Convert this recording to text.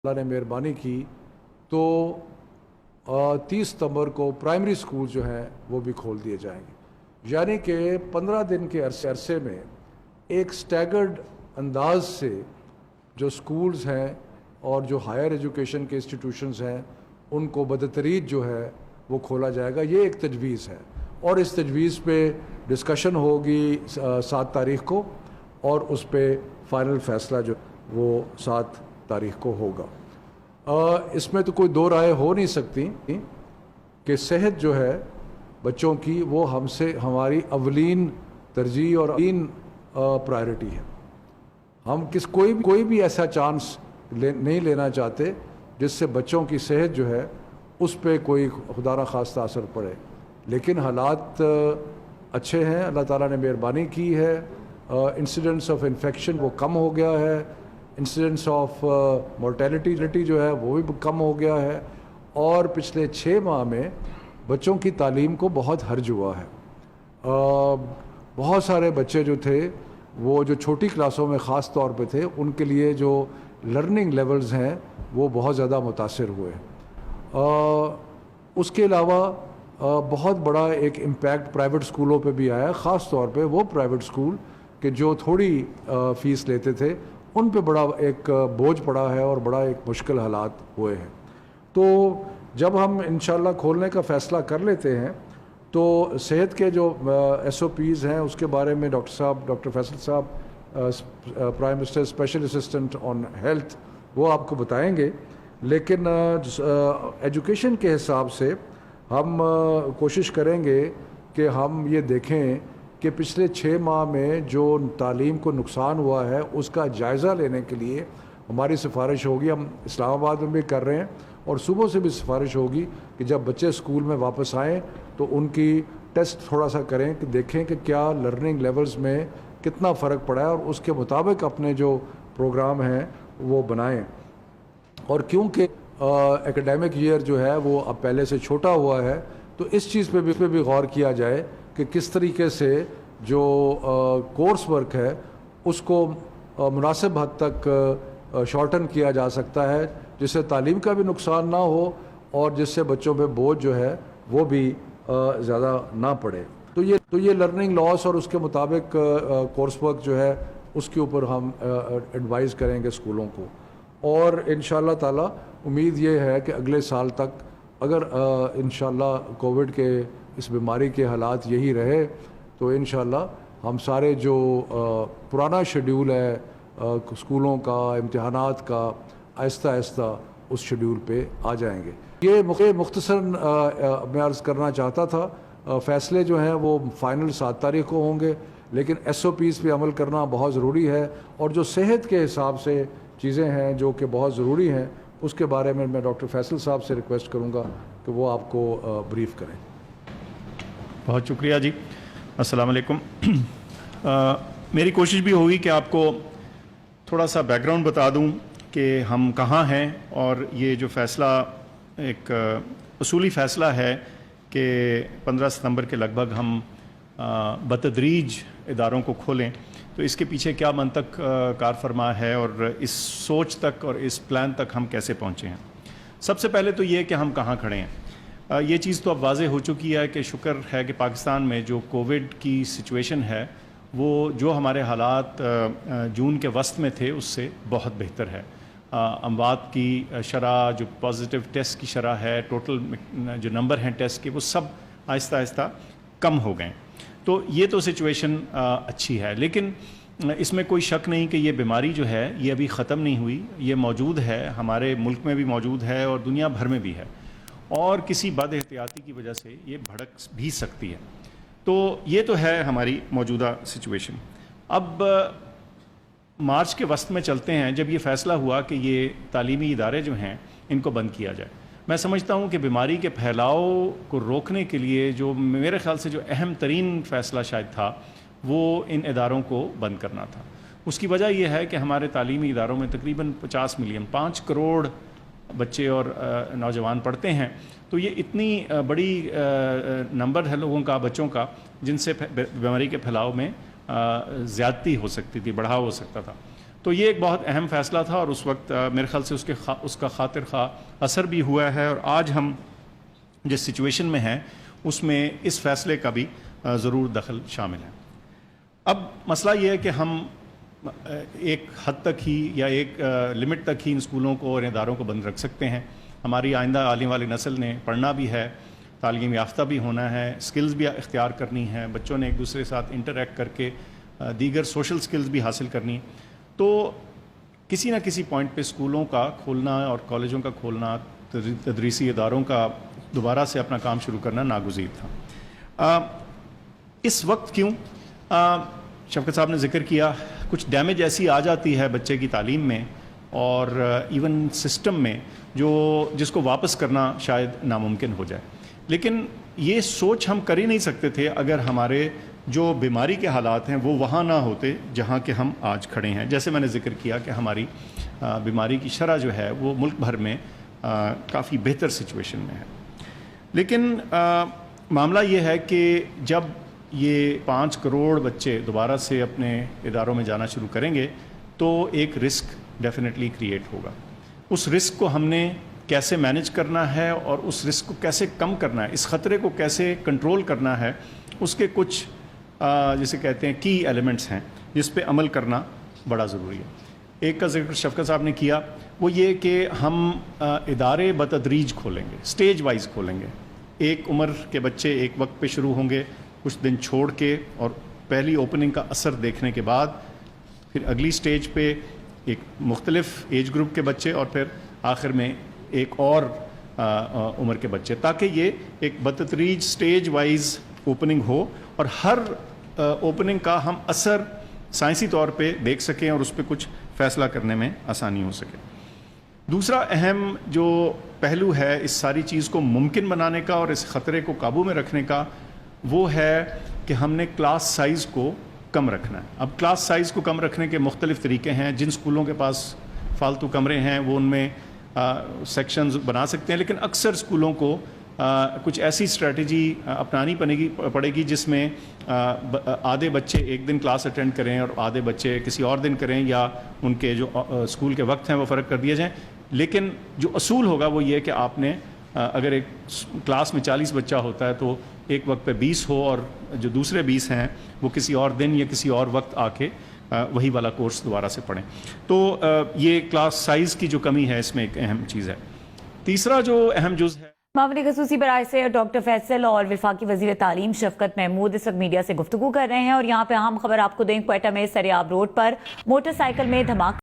اللہ نے مہربانی کی تو 30 ستمبر کو پرائمری سکول جو ہیں وہ بھی کھول دیے جائیں گے، یعنی کہ 15 دن کے عرصے میں ایک سٹیگرڈ انداز سے جو سکولز ہیں اور جو ہائر ایجوکیشن کے انسٹیٹیوشنز ہیں ان کو بدتریج جو ہے وہ کھولا جائے گا۔ یہ ایک تجویز ہے اور اس تجویز پہ ڈسکشن ہوگی 7 تاریخ کو اور اس پہ فائنل فیصلہ جو وہ 7 تاریخ کو ہوگا۔ اس میں تو کوئی دو رائے ہو نہیں سکتی کہ صحت جو ہے بچوں کی وہ ہماری اولین ترجیح اور اولین پرائرٹی ہے۔ ہم کوئی بھی ایسا چانس نہیں لینا چاہتے جس سے بچوں کی صحت جو ہے اس پہ کوئی خدا نخواستہ اثر پڑے، لیکن حالات اچھے ہیں، اللہ تعالیٰ نے مہربانی کی ہے، انسیڈنٹس آف انفیکشن وہ کم ہو گیا ہے، انسیڈنٹس آف مورٹیلٹی جو ہے وہ بھی کم ہو گیا ہے، اور پچھلے 6 ماہ میں بچوں کی تعلیم کو بہت حرج ہوا ہے۔ بہت سارے بچے جو تھے وہ جو چھوٹی کلاسوں میں خاص طور پہ تھے ان کے لیے جو لرننگ لیولز ہیں وہ بہت زیادہ متاثر ہوئے۔ اس کے علاوہ بہت بڑا ایک امپیکٹ پرائیویٹ سکولوں پہ بھی آیا، خاص طور پہ وہ پرائیویٹ سکول کہ جو تھوڑی فیس لیتے تھے ان پہ بڑا ایک بوجھ پڑا ہے اور بڑا ایک مشکل حالات ہوئے ہیں۔ تو جب ہم انشاءاللہ کھولنے کا فیصلہ کر لیتے ہیں تو صحت کے جو SOPs ہیں اس کے بارے میں ڈاکٹر فیصل صاحب prime minister special assistant on health وہ آپ کو بتائیں گے، لیکن ایجوکیشن کے حساب سے ہم کوشش کریں گے کہ ہم یہ دیکھیں کہ پچھلے 6 ماہ میں جو تعلیم کو نقصان ہوا ہے اس کا جائزہ لینے کے لیے ہماری سفارش ہوگی، ہم اسلام آباد میں بھی کر رہے ہیں اور صوبوں سے بھی سفارش ہوگی کہ جب بچے اسکول میں واپس آئیں تو ان کی ٹیسٹ تھوڑا سا کریں کہ دیکھیں کہ کیا لرننگ لیولز میں کتنا فرق پڑا ہے اور اس کے مطابق اپنے جو پروگرام ہیں وہ بنائیں۔ اور کیونکہ ایکڈیمک ایئر جو ہے وہ اب پہلے سے چھوٹا ہوا ہے تو اس چیز پہ بھی غور کیا جائے کہ کس طریقے سے جو کورس ورک ہے اس کو مناسب حد تک شارٹن کیا جا سکتا ہے جس سے تعلیم کا بھی نقصان نہ ہو اور جس سے بچوں پہ بوجھ جو ہے وہ بھی زیادہ نہ پڑے۔ تو یہ لرننگ لاس اور اس کے مطابق کورس ورک جو ہے اس کے اوپر ہم ایڈوائز کریں گے اسکولوں کو، اور انشاءاللہ تعالی امید یہ ہے کہ اگلے سال تک اگر انشاءاللہ کووڈ کے اس بیماری کے حالات یہی رہے تو انشاءاللہ ہم سارے جو پرانا شیڈیول ہے اسکولوں کا امتحانات کا آہستہ آہستہ اس شیڈیول پہ آ جائیں گے۔ یہ مختصر میں عرض کرنا چاہتا تھا۔ فیصلے جو ہیں وہ فائنل 7 تاریخ کو ہوں گے، لیکن SOPs پہ عمل کرنا بہت ضروری ہے، اور جو صحت کے حساب سے چیزیں ہیں جو کہ بہت ضروری ہیں اس کے بارے میں ڈاکٹر فیصل صاحب سے ریکویسٹ کروں گا کہ وہ آپ کو بریف کریں۔ بہت شکریہ جی، السلام علیکم۔ میری کوشش بھی ہوگی کہ آپ کو تھوڑا سا بیک گراؤنڈ بتا دوں کہ ہم کہاں ہیں، اور یہ جو فیصلہ ایک اصولی فیصلہ ہے کہ 15 ستمبر کے لگ بھگ ہم بتدریج اداروں کو کھولیں، تو اس کے پیچھے کیا منطق کار فرما ہے اور اس سوچ تک اور اس پلان تک ہم کیسے پہنچے ہیں۔ سب سے پہلے تو یہ کہ ہم کہاں کھڑے ہیں۔ یہ چیز تو اب واضح ہو چکی ہے کہ شکر ہے کہ پاکستان میں جو کووڈ کی سچویشن ہے وہ جو ہمارے حالات جون کے وسط میں تھے اس سے بہت بہتر ہے۔ اموات کی شرح، جو پازیٹیو ٹیسٹ کی شرح ہے، ٹوٹل جو نمبر ہیں ٹیسٹ کے، وہ سب آہستہ آہستہ کم ہو گئے، تو یہ تو سچویشن اچھی ہے۔ لیکن اس میں کوئی شک نہیں کہ یہ بیماری جو ہے یہ ابھی ختم نہیں ہوئی، یہ موجود ہے، ہمارے ملک میں بھی موجود ہے اور دنیا بھر میں بھی ہے، اور کسی بد احتیاطی کی وجہ سے یہ بھڑک بھی سکتی ہے۔ تو یہ تو ہے ہماری موجودہ سچویشن۔ اب مارچ کے وسط میں چلتے ہیں جب یہ فیصلہ ہوا کہ یہ تعلیمی ادارے جو ہیں ان کو بند کیا جائے۔ میں سمجھتا ہوں کہ بیماری کے پھیلاؤ کو روکنے کے لیے جو میرے خیال سے جو اہم ترین فیصلہ شاید تھا وہ ان اداروں کو بند کرنا تھا۔ اس کی وجہ یہ ہے کہ ہمارے تعلیمی اداروں میں تقریباً 50 ملین 5 کروڑ بچے اور نوجوان پڑھتے ہیں، تو یہ اتنی بڑی نمبر ہے لوگوں کا، بچوں کا، جن سے بیماری کے پھیلاؤ میں زیادتی ہو سکتی تھی، بڑھاؤ ہو سکتا تھا۔ تو یہ ایک بہت اہم فیصلہ تھا اور اس وقت میرے خیال سے اس کا خاطر خواہ اثر بھی ہوا ہے، اور آج ہم جس سچویشن میں ہیں اس میں اس فیصلے کا بھی ضرور دخل شامل ہے۔ اب مسئلہ یہ ہے کہ ہم ایک حد تک ہی یا ایک لمٹ تک ہی ان اسکولوں کو اور اداروں کو بند رکھ سکتے ہیں۔ ہماری آئندہ آنے والی نسل نے پڑھنا بھی ہے، تعلیم یافتہ بھی ہونا ہے، سکلز بھی اختیار کرنی ہے، بچوں نے ایک دوسرے کے ساتھ انٹریکٹ کر کے دیگر سوشل سکلز بھی حاصل کرنی۔ تو کسی نہ کسی پوائنٹ پہ اسکولوں کا کھولنا اور کالجوں کا کھولنا، تدریسی اداروں کا دوبارہ سے اپنا کام شروع کرنا ناگزیر تھا۔ اس وقت کیوں؟ شفقت صاحب نے ذکر کیا کچھ ڈیمیج ایسی آ جاتی ہے بچے کی تعلیم میں اور ایون سسٹم میں جس کو واپس کرنا شاید ناممکن ہو جائے، لیکن یہ سوچ ہم کر ہی نہیں سکتے تھے اگر ہمارے جو بیماری کے حالات ہیں وہ وہاں نہ ہوتے جہاں کہ ہم آج کھڑے ہیں۔ جیسے میں نے ذکر کیا کہ ہماری بیماری کی شرح جو ہے وہ ملک بھر میں کافی بہتر سچویشن میں ہے، لیکن معاملہ یہ ہے کہ جب یہ 5 کروڑ بچے دوبارہ سے اپنے اداروں میں جانا شروع کریں گے تو ایک رسک ڈیفینیٹلی کریٹ ہوگا۔ اس رسک کو ہم نے کیسے مینج کرنا ہے اور اس رسک کو کیسے کم کرنا ہے، اس خطرے کو کیسے کنٹرول کرنا ہے، اس کے کچھ جسے کہتے ہیں کی ایلیمنٹس ہیں جس پہ عمل کرنا بڑا ضروری ہے۔ ایک کا ذکر شفقت صاحب نے کیا، وہ یہ کہ ہم ادارے بتدریج کھولیں گے، سٹیج وائز کھولیں گے۔ ایک عمر کے بچے ایک وقت پہ شروع ہوں گے، کچھ دن چھوڑ کے اور پہلی اوپننگ کا اثر دیکھنے کے بعد پھر اگلی سٹیج پہ ایک مختلف ایج گروپ کے بچے اور پھر آخر میں ایک اور عمر کے بچے، تاکہ یہ ایک بتدریج سٹیج وائز اوپننگ ہو اور ہر اوپننگ کا ہم اثر سائنسی طور پہ دیکھ سکیں اور اس پہ کچھ فیصلہ کرنے میں آسانی ہو سکے۔ دوسرا اہم جو پہلو ہے اس ساری چیز کو ممکن بنانے کا اور اس خطرے کو قابو میں رکھنے کا، وہ ہے کہ ہم نے کلاس سائز کو کم رکھنا ہے۔ اب کلاس سائز کو کم رکھنے کے مختلف طریقے ہیں۔ جن اسکولوں کے پاس فالتو کمرے ہیں وہ ان میں سیکشنز بنا سکتے ہیں، لیکن اکثر اسکولوں کو کچھ ایسی اسٹریٹجی اپنانی پڑے گی جس میں آدھے بچے ایک دن کلاس اٹینڈ کریں اور آدھے بچے کسی اور دن کریں، یا ان کے جو اسکول کے وقت ہیں وہ فرق کر دیے جائیں۔ لیکن جو اصول ہوگا وہ یہ کہ آپ نے اگر ایک کلاس میں 40 بچہ ہوتا ہے تو ایک وقت پہ 20 ہو، اور جو دوسرے 20 ہیں وہ کسی اور دن یا کسی اور وقت آ کے وہی والا کورس دوبارہ سے پڑھیں۔ تو یہ کلاس سائز کی جو کمی ہے اس میں ایک اہم چیز ہے۔ تیسرا جو اہم جز ہے، معاملے خصوصی برائے سے ڈاکٹر فیصل اور وفاقی وزیر تعلیم شفقت محمود اس وقت میڈیا سے گفتگو کر رہے ہیں، اور یہاں پہ اہم خبر آپ کو دیں، کوئٹہ میں سریاب روڈ پر موٹر سائیکل میں دھماکہ